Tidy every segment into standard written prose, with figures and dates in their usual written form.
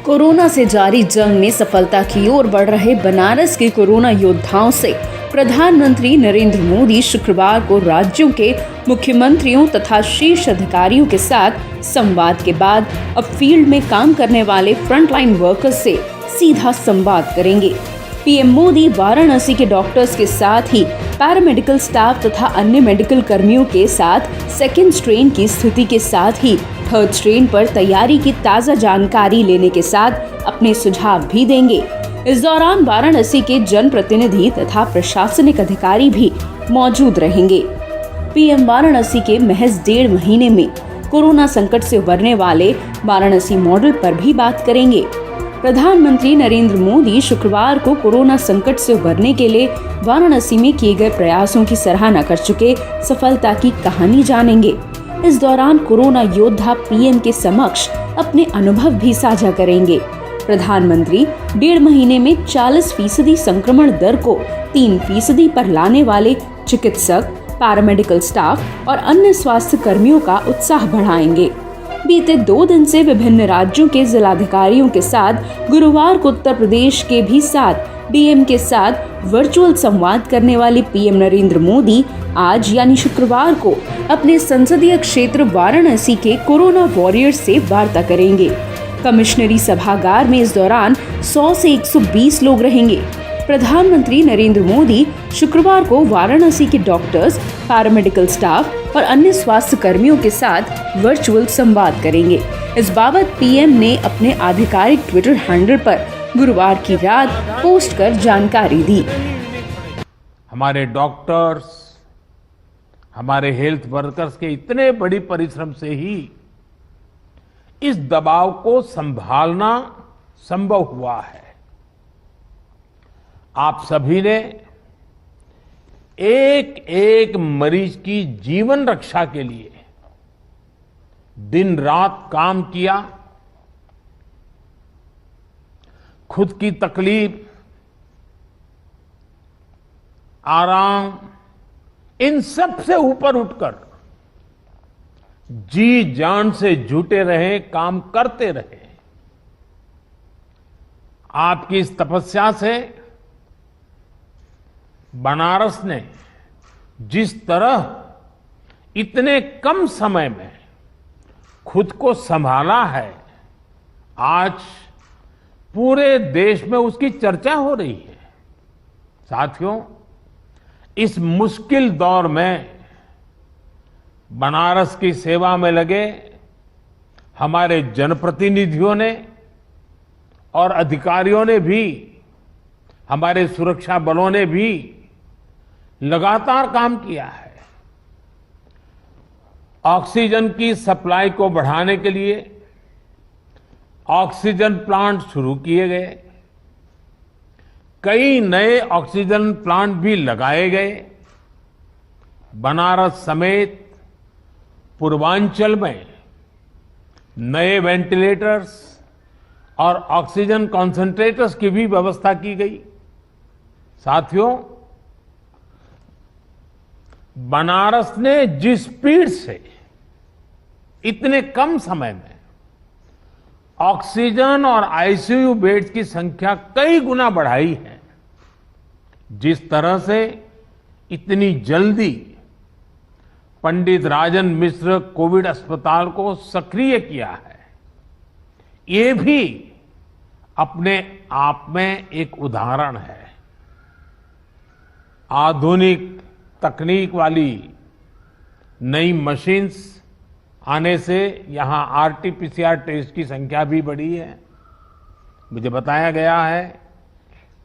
Corona से जारी जंग में सफलता की ओर बढ़ रहे बनारस के कोरोना योद्धाओं से प्रधानमंत्री नरेंद्र मोदी शुक्रवार को राज्यों के मुख्यमंत्रियों तथा शीर्ष अधिकारियों के साथ संवाद के बाद अब फील्ड में काम करने वाले फ्रंटलाइन वर्कर्स से सीधा संवाद करेंगे। पीएम मोदी वाराणसी के डॉक्टर्स के साथ ही पैरामेडिकल स्टाफ तथा अन्य मेडिकल कर्मियों के साथ सेकेंड स्ट्रेन की स्थिति के साथ ही थर्ड स्ट्रेन पर तैयारी की ताज़ा जानकारी लेने के साथ अपने सुझाव भी देंगे। इस दौरान वाराणसी के जनप्रतिनिधि तथा प्रशासनिक अधिकारी भी मौजूद रहेंगे। पीएम वाराणसी के महज 1.5 महीने में कोरोना संकट से उबरने वाले वाराणसी मॉडल पर भी बात करेंगे। प्रधानमंत्री नरेंद्र मोदी शुक्रवार को कोरोना संकट से उबरने के लिए वाराणसी में किए गए प्रयासों की सराहना कर चुके सफलता की कहानी जानेंगे। इस दौरान कोरोना योद्धा पीएम के समक्ष अपने अनुभव भी साझा करेंगे। प्रधानमंत्री 1.5 महीने में 40% संक्रमण दर को 3% पर लाने वाले चिकित्सक, पैरामेडिकल स्टाफ और अन्य स्वास्थ्य कर्मियों का उत्साह बढ़ाएंगे। बीते 2 दिन से विभिन्न राज्यों के जिलाधिकारियों के साथ गुरुवार को उत्तर प्रदेश के भी साथ डीएम के साथ वर्चुअल संवाद करने वाले पीएम नरेंद्र मोदी आज यानी शुक्रवार को अपने संसदीय क्षेत्र वाराणसी के कोरोना वॉरियर्स से वार्ता करेंगे। कमिश्नरी सभागार में इस दौरान 100 से 120 लोग रहेंगे। प्रधानमंत्री नरेंद्र मोदी शुक्रवार को वाराणसी के डॉक्टर्स, पैरामेडिकल स्टाफ और अन्य स्वास्थ्य कर्मियों के साथ वर्चुअल संवाद करेंगे। इस बाबत पीएम ने अपने आधिकारिक ट्विटर हैंडल पर गुरुवार की रात पोस्ट कर जानकारी दी। हमारे डॉक्टर्स, हमारे हेल्थ वर्कर्स के इतने बड़ी परिश्रम से ही इस दबाव को संभालना संभव हुआ है। आप सभी ने एक एक मरीज की जीवन रक्षा के लिए दिन रात काम किया। खुद की तकलीफ, आराम, इन सब से ऊपर उठकर जी जान से जुटे रहे, काम करते रहे। आपकी इस तपस्या से बनारस ने जिस तरह इतने कम समय में खुद को संभाला है, आज पूरे देश में उसकी चर्चा हो रही है। साथियों, इस मुश्किल दौर में बनारस की सेवा में लगे हमारे जनप्रतिनिधियों ने और अधिकारियों ने भी, हमारे सुरक्षा बलों ने भी लगातार काम किया है। ऑक्सीजन की सप्लाई को बढ़ाने के लिए ऑक्सीजन प्लांट शुरू किए गए, कई नए ऑक्सीजन प्लांट भी लगाए गए। बनारस समेत पूर्वांचल में नए वेंटिलेटर्स और ऑक्सीजन कॉन्सेंट्रेटर्स की भी व्यवस्था की गई। साथियों, बनारस ने जिस स्पीड से इतने कम समय में ऑक्सीजन और आईसीयू बेड्स की संख्या कई गुना बढ़ाई है, जिस तरह से इतनी जल्दी पंडित राजन मिश्र कोविड अस्पताल को सक्रिय किया है, ये भी अपने आप में एक उदाहरण है। आधुनिक तकनीक वाली नई मशीन्स आने से यहां आरटीपीसीआर टेस्ट की संख्या भी बढ़ी है। मुझे बताया गया है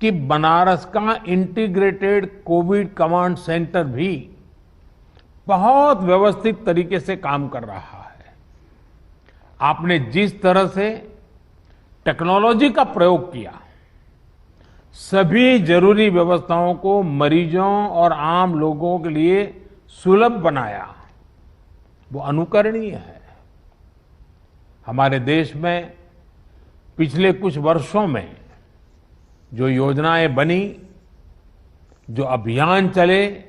कि बनारस का इंटीग्रेटेड कोविड कमांड सेंटर भी बहुत व्यवस्थित तरीके से काम कर रहा है। आपने जिस तरह से टेक्नोलॉजी का प्रयोग किया, सभी जरूरी व्यवस्थाओं को मरीजों और आम लोगों के लिए सुलभ बनाया, वो अनुकरणीय है। हमारे देश में पिछले कुछ वर्षों में जो योजनाएं बनी, जो अभियान चले,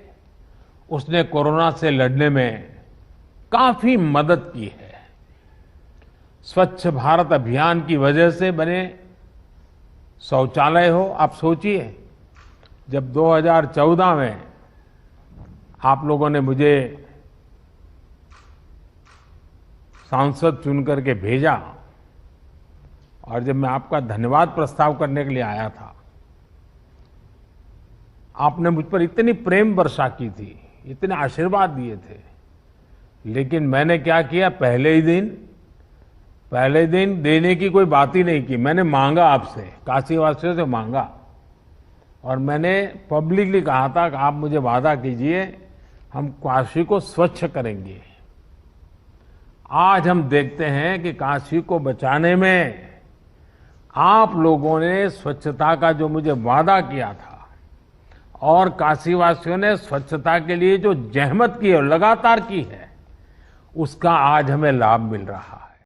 उसने कोरोना से लड़ने में काफी मदद की है। स्वच्छ भारत अभियान की वजह से बने शौचालय हो। आप सोचिए, जब 2014 में आप लोगों ने मुझे सांसद चुन करके भेजा और जब मैं आपका धन्यवाद प्रस्ताव करने के लिए आया था, आपने मुझ पर इतनी प्रेम वर्षा की थी, इतने आशीर्वाद दिए थे, लेकिन मैंने क्या किया, पहले दिन देने की कोई बात ही नहीं की। मैंने मांगा आपसे, काशीवासियों से मांगा और मैंने पब्लिकली कहा था कि आप मुझे वादा कीजिए, हम काशी को स्वच्छ करेंगे। आज हम देखते हैं कि काशी को बचाने में आप लोगों ने स्वच्छता का जो मुझे वादा किया था और काशीवासियों ने स्वच्छता के लिए जो जहमत की है, लगातार की है, उसका आज हमें लाभ मिल रहा है।